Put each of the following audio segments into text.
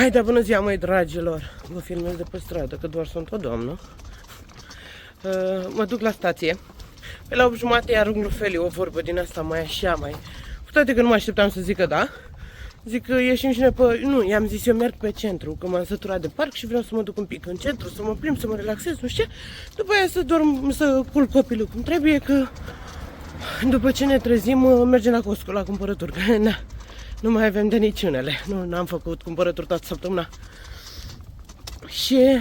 Haide, bună ziua, măi dragilor! Vă filmez de pe stradă, că doar sunt o doamnă. Mă duc la stație. Pe la 8:30 arunc lui Feli o vorbă din asta mai așa, mai... Cu toate că nu mă așteptam să zică da. Zic că ieșim și noi pe... Nu, i-am zis eu merg pe centru, că m-am săturat de parc și vreau să mă duc un pic în centru, să mă plimb, să mă relaxez, nu știu ce. După aia să dorm, să culc copilul cum trebuie, că... După ce ne trezim, mergem la Costco la cumpărături, că na, nu mai avem de niciunele. Nu am făcut cumpărături toată săptămâna. Și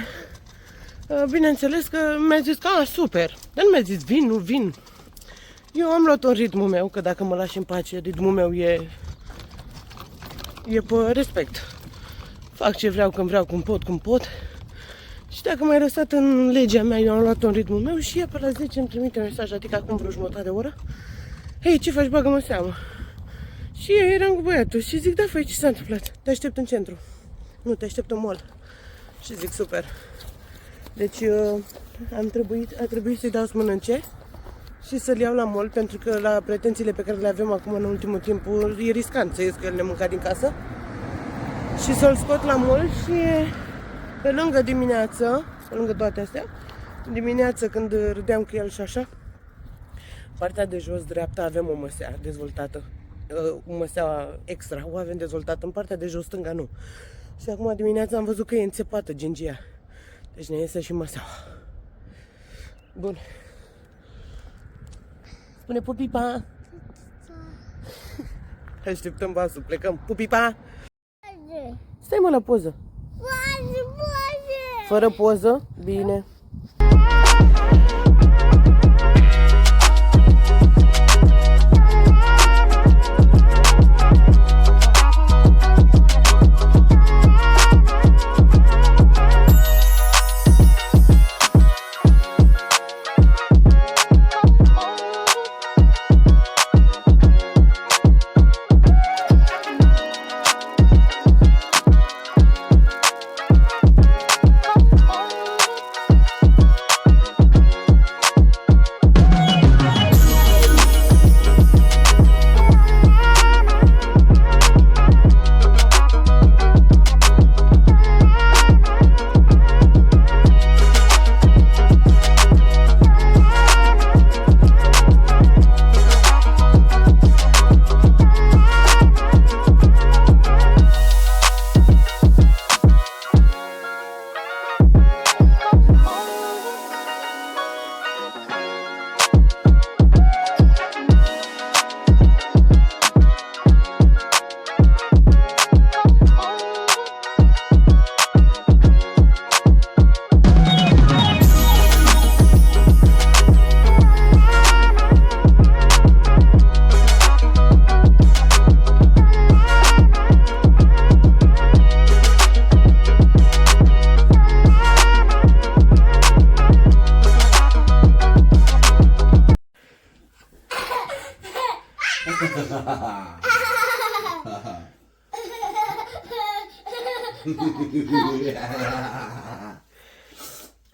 bineînțeles că mi-a zis că super, dar nu mi-a zis vin, nu vin. Eu am luat în ritmul meu, că dacă mă lași în pace, ritmul meu e pe respect. Fac ce vreau, când vreau, cum pot. Și dacă m-ai lăsat în legea mea, eu am luat în ritmul meu și ea pe la 10 îmi trimite mesaj, adică acum vreo jumătate de oră. Hei, ce faci, bagă-mă seama. Și eu eram cu băiatul și zic, da, făi, ce s-a întâmplat? Te aștept în centru. Nu, te aștept în mall. Și zic, super. Deci a trebuit să-i dau să mănânce și să-l iau la mall, pentru că la pretențiile pe care le avem acum în ultimul timp e riscant să ies cu el nemâncat din casă. Și să-l scot la mall și pe lângă dimineață, pe lângă toate astea, dimineață când râdeam cu el și așa, partea de jos dreapta avem o măsea dezvoltată, o măsea extra, o avem dezvoltată, în partea de jos stânga nu. Și acum dimineața am văzut că e înțepată gingia. Deci ne iese și măseaua. Bun. Spune pupipa. Așteptăm vasul, plecăm. Pupipa. Stai mă la poză. Fără poză? Bine.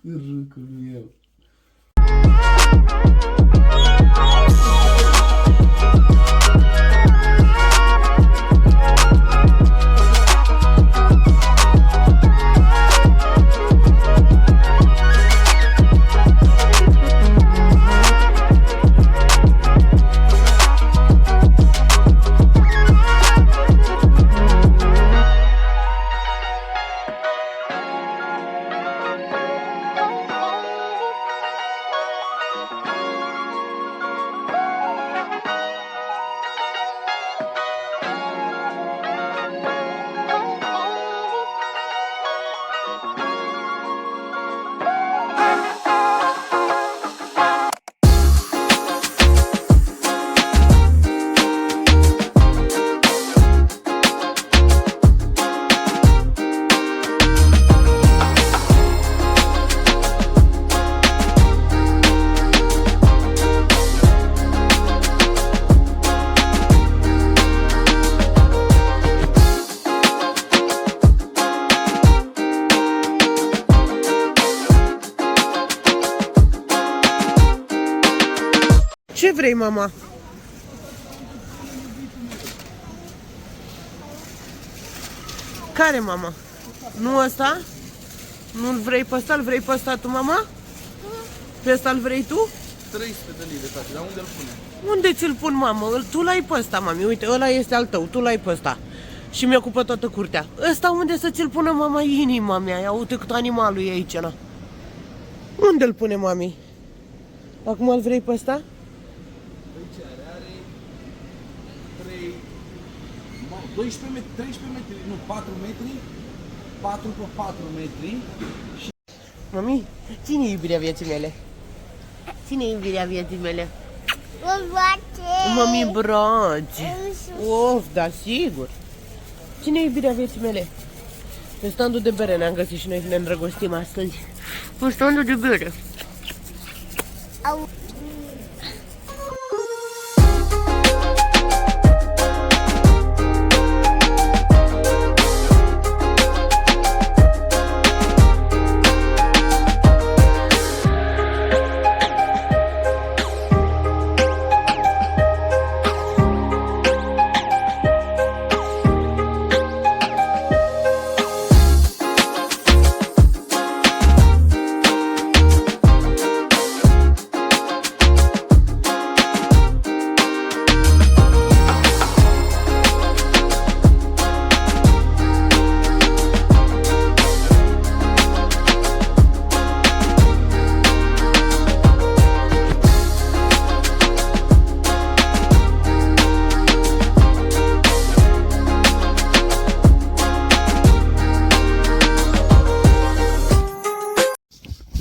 Râcul meu. Ce vrei, mama? Care, mama? Nu ăsta? Nu-l vrei pe ăsta? Îl vrei pe ăsta tu, mama? Pe ăsta îl vrei tu? 300 de lire, tati, dar unde îl punem? Unde ți-l pun, mamă? Tu l-ai pe ăsta, mami. Uite, ăla este al tău. Tu l-ai pe ăsta. Și mi ocupă toată curtea. Ăsta unde să ți-l pună, mama? Inima mea. Ia uite cât animalul e aici, na. Unde îl pune, mami? Acum îl vrei pe ăsta? Aici are 3, 12 metri, 13 metri, nu, 4 metri, 4 pe 4 metri. Mami, ține iubirea vieții mele. Ține iubirea vieții mele. Mami, brațe. Of, da, sigur. Ține iubirea vieții mele. Pe standul de bere ne-am găsit și noi ne îndrăgostim astăzi. Pe standul de bere.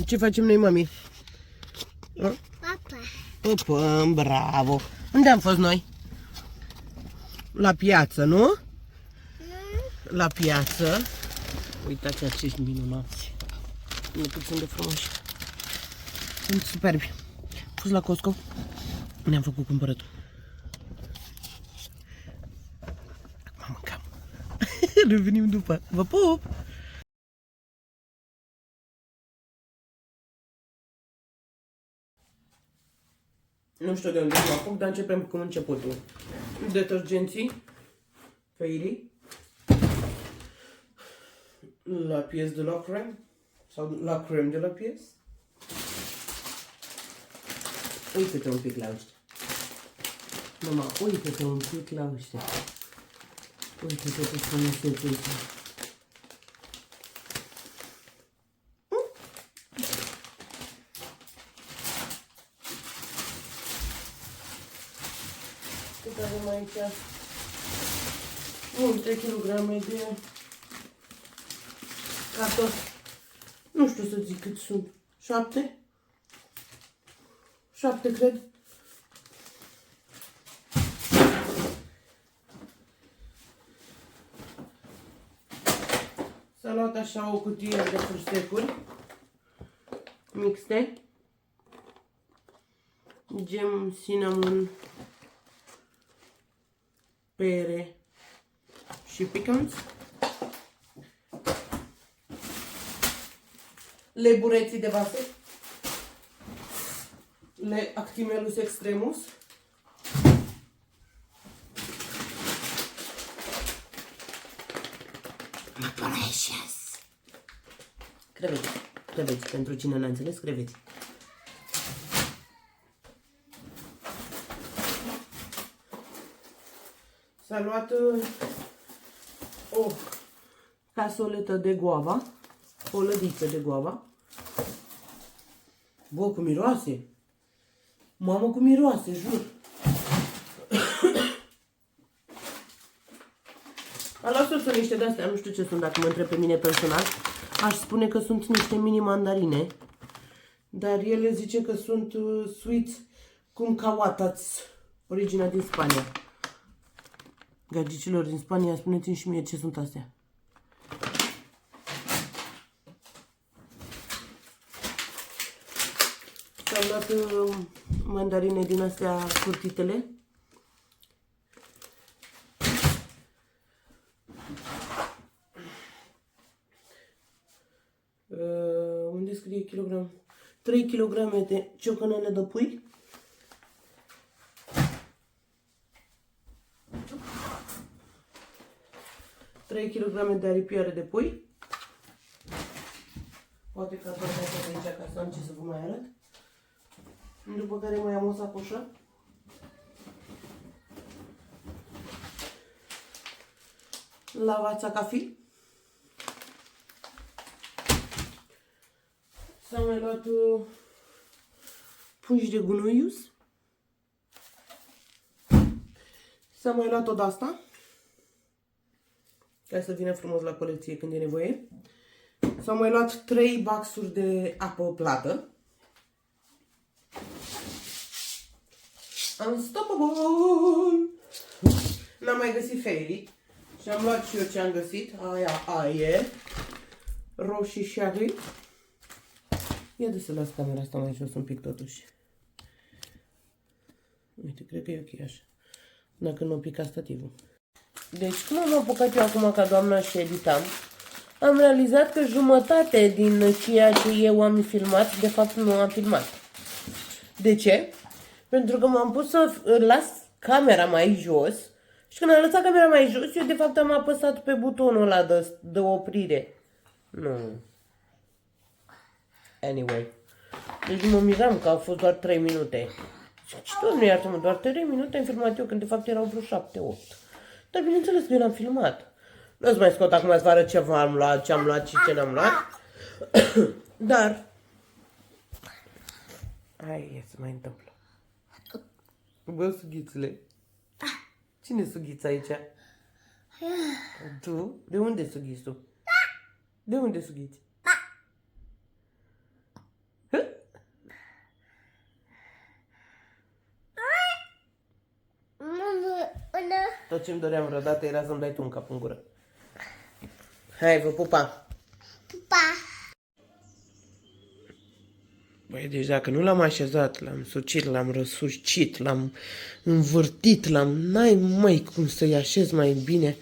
Ce facem noi, mami? Papa. Pupăm, bravo! Unde am fost noi? La piață, nu? La piață. Uitați acești minunați. Nu cât sunt de frumoși. Sunt superbi. Am fost la Costco. Ne-am făcut cumpărătul. Acum mâncăm. Revenim după. Vă pup! Nu știu de unde să mă apuc, dar începem cu începutul. Detergenții, Fairy, la pièce de la crème, sau la crème de la pièce. Uite-te un pic la ăștia. Mama, uite-te un pic la ăștia. Uite-te ce frumusețe ăsta. Cât avem aici? Multe kilograme de cartofi. Nu știu să zic cât sunt. 7? 7, cred. S-a luat așa o cutie de frustecuri mixte. Gem, cinnamon, pere și picant. Lebureții de vase. Le Actimelus extremus. Precious. Creveți. Creveți. Pentru cine n-a înțeles, creveți. S-a luat o casoletă de guava, o lădiță de guava. Bă, cum miroase! Mamă, cum miroase, jur! Alasă sunt niște de-astea, nu știu ce sunt, dacă mă întreb pe mine personal. Aș spune că sunt niște mini mandarine, dar ele zice că sunt sweet cum cahuatas, originea din Spania. Gagicilor din Spania, spuneți-mi și mie ce sunt astea. S-au luat mandarine din astea curtitele. Unde scrie kilogram? 3 kg de ciocănele de pui. Trei kg de aripioare de pui. Poate că tot de aici ca să am ce să vă mai arăt. După care mai am o sacoșă. Lavața cafea. S-a mai luat pungi de gunoius. S-a mai luat o de-asta, ca să vină frumos la colecție când e nevoie. S-au mai luat 3 baxuri de apă plată. Unstoppable! N-am mai găsit fairy și am luat și eu ce am găsit. Aia e. Roșii sherry. Ia de să las camera asta mai jos un pic totuși. Uite, cred că e ok așa. Dacă nu pica stativul. Deci, cum am apucat eu acum ca doamna și editam, am realizat că jumătate din ceea ce eu am filmat, de fapt nu am filmat. De ce? Pentru că m-am pus să las camera mai jos și când am lăsat camera mai jos, eu de fapt am apăsat pe butonul ăla de oprire. Nu. Anyway. Deci mă miram că au fost doar 3 minute. Și tot nu iartă-mă, doar 3 minute am filmat eu, când de fapt erau vreo 7-8. Dar bineînțeles că eu l-am filmat. Nu o să mai scot acum să vă arăt ce am luat, ce am luat și ce n-am luat. Dar... Hai, să mai întâmplă. Bă, sughițule. Cine sughiță aici? Tu? De unde sughiți tu? De unde sughiți? Tot ce-mi doream vreodată era să-mi dai tu un cap în gură. Hai, vă pupa! Pupa! Băi, deci dacă nu l-am așezat, l-am sucit, l-am răsucit, l-am învârtit, n-ai măi cum să-i așez mai bine.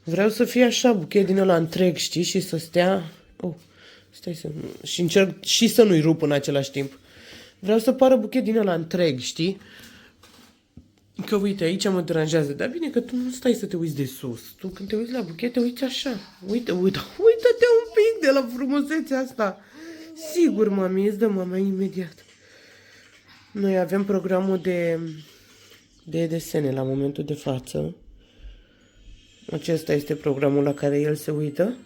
Vreau să fie așa, buchet din ăla întreg, știi, și să stea... Oh, stai să... Și încerc și să nu-i rup în același timp. Vreau să pară buchet din ăla întreg, știi? Că uite, aici mă deranjează, dar bine că tu nu stai să te uiți de sus. Tu când te uiți la buchet, te uiți așa. Uite-te un pic de la frumusețea asta. Sigur, mami, îți dă mama imediat. Noi avem programul de desene la momentul de față. Acesta este programul la care el se uită.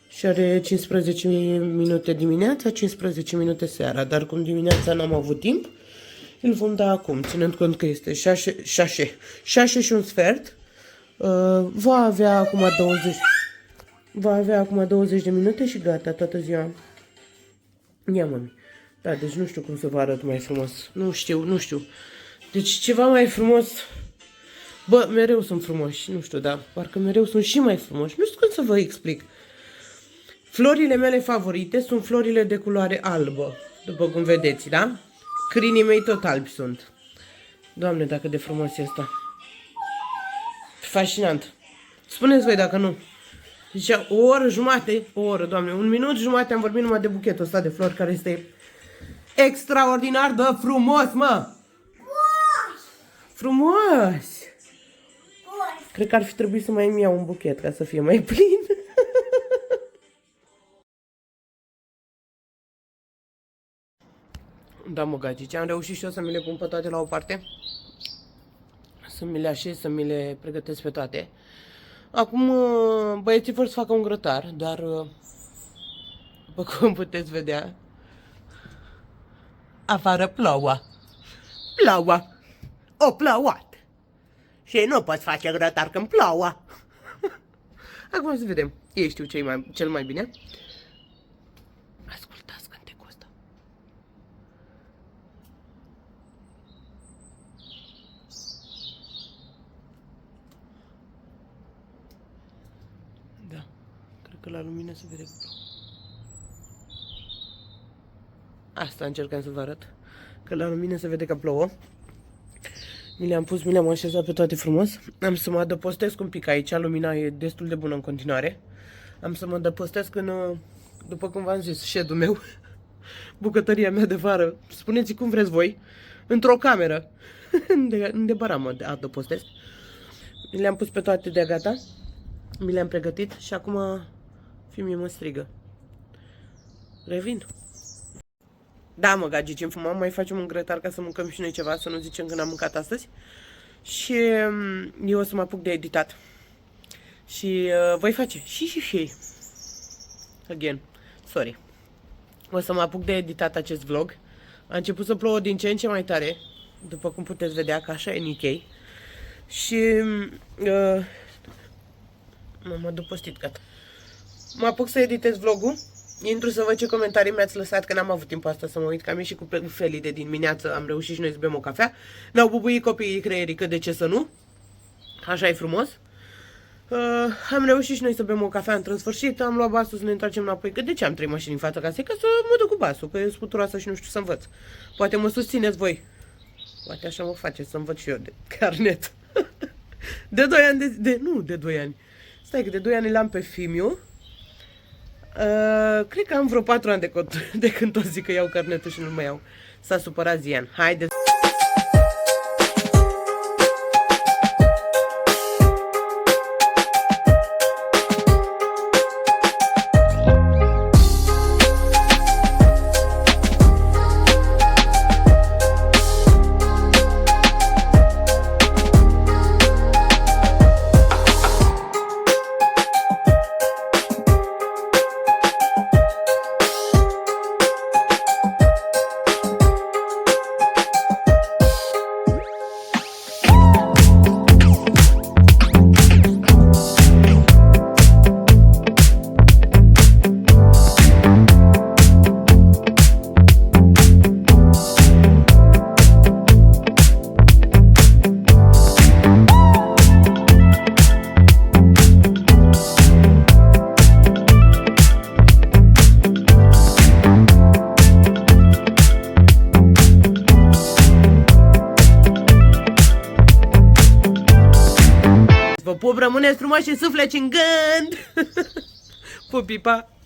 Și are 15 minute dimineața, 15 minute seara. Dar cum dimineața n-am avut timp, îl vom da acum, ținând cont că este 6 și un sfert. Va avea acum 20 de minute și gata, toată ziua. Ia, mami. Da, deci nu știu cum să vă arăt mai frumos. Nu știu. Deci ceva mai frumos. Bă, mereu sunt frumoși, nu știu, dar parcă mereu sunt și mai frumoși. Nu știu cum să vă explic. Florile mele favorite sunt florile de culoare albă, după cum vedeți, da? Crinii mei tot albi sunt. Doamne, dacă de frumos e asta. Fascinant. Spuneți voi dacă nu. Zicea o oră jumate, doamne, 1 minut jumate am vorbit numai de buchetul ăsta de flori care este extraordinar de frumos, mă! Frumos! Cred că ar fi trebuit să mai îmi iau un buchet ca să fie mai plin. Da, mă, gagici, am reușit și eu să mi le pun pe toate la o parte. Să mi le așez, să mi le pregătesc pe toate. Acum băieții vor să facă un grătar, dar după cum puteți vedea, afară plouă. O plouat. Și nu poți face grătar când plouă. Acum să vedem. Ei știu cel mai bine. Ascultați cântecul ăsta. Da, cred că la lumină se vede că plouă. Asta încercam să vă arăt. Că la lumină se vede că plouă. Mi le-am așezat pe toate frumos. Am să mă adăpostesc un pic aici. Lumina e destul de bună în continuare. Am să mă adăpostesc în, după cum v-am zis, shed-ul meu. Bucătăria mea de vară. Spuneți cum vreți voi. Într-o cameră. Unde bara mă adăpostesc. Mi le-am pus pe toate de gata. Mi le-am pregătit și acum fiul mă strigă. Revin. Da, mă, gagici, în fumam, mai facem un grătar ca să mâncăm și noi ceva, să nu zicem că n-am mâncat astăzi. Și eu o să mă apuc de editat. Și voi face și. Again, sorry. O să mă apuc de editat acest vlog. A început să plouă din ce în ce mai tare, după cum puteți vedea, că așa e Nikkei. Și m-am adăpostit, gata. Mă apuc să editez vlogul. Intru să văd ce comentarii mi-ați lăsat, că n-am avut timp asta să mă uit, că am ieșit cu felii de dimineață, am reușit și noi să bem o cafea. N-au bubuit copiii creierii, că de ce să nu? Așa e frumos. Am reușit și noi să bem o cafea într-un sfârșit, am luat basul să ne întoarcem înapoi, că de ce am 3 mașini în fața casei? Că să mă duc cu basul, că eu sunt puturoasă și nu știu să învăț. Poate mă susțineți voi. Poate așa mă faceți să învăț și eu de carnet. De 2 ani nu de 2 ani. Stai că de 2 ani l-am pe Fimiu. Cred că am vreo 4 ani de când tot zic că iau carnetul și nu mai iau. S-a supărat Zian. Haide. Vă pup, rămâneți frumoși și sufleci în gând! Pupipa!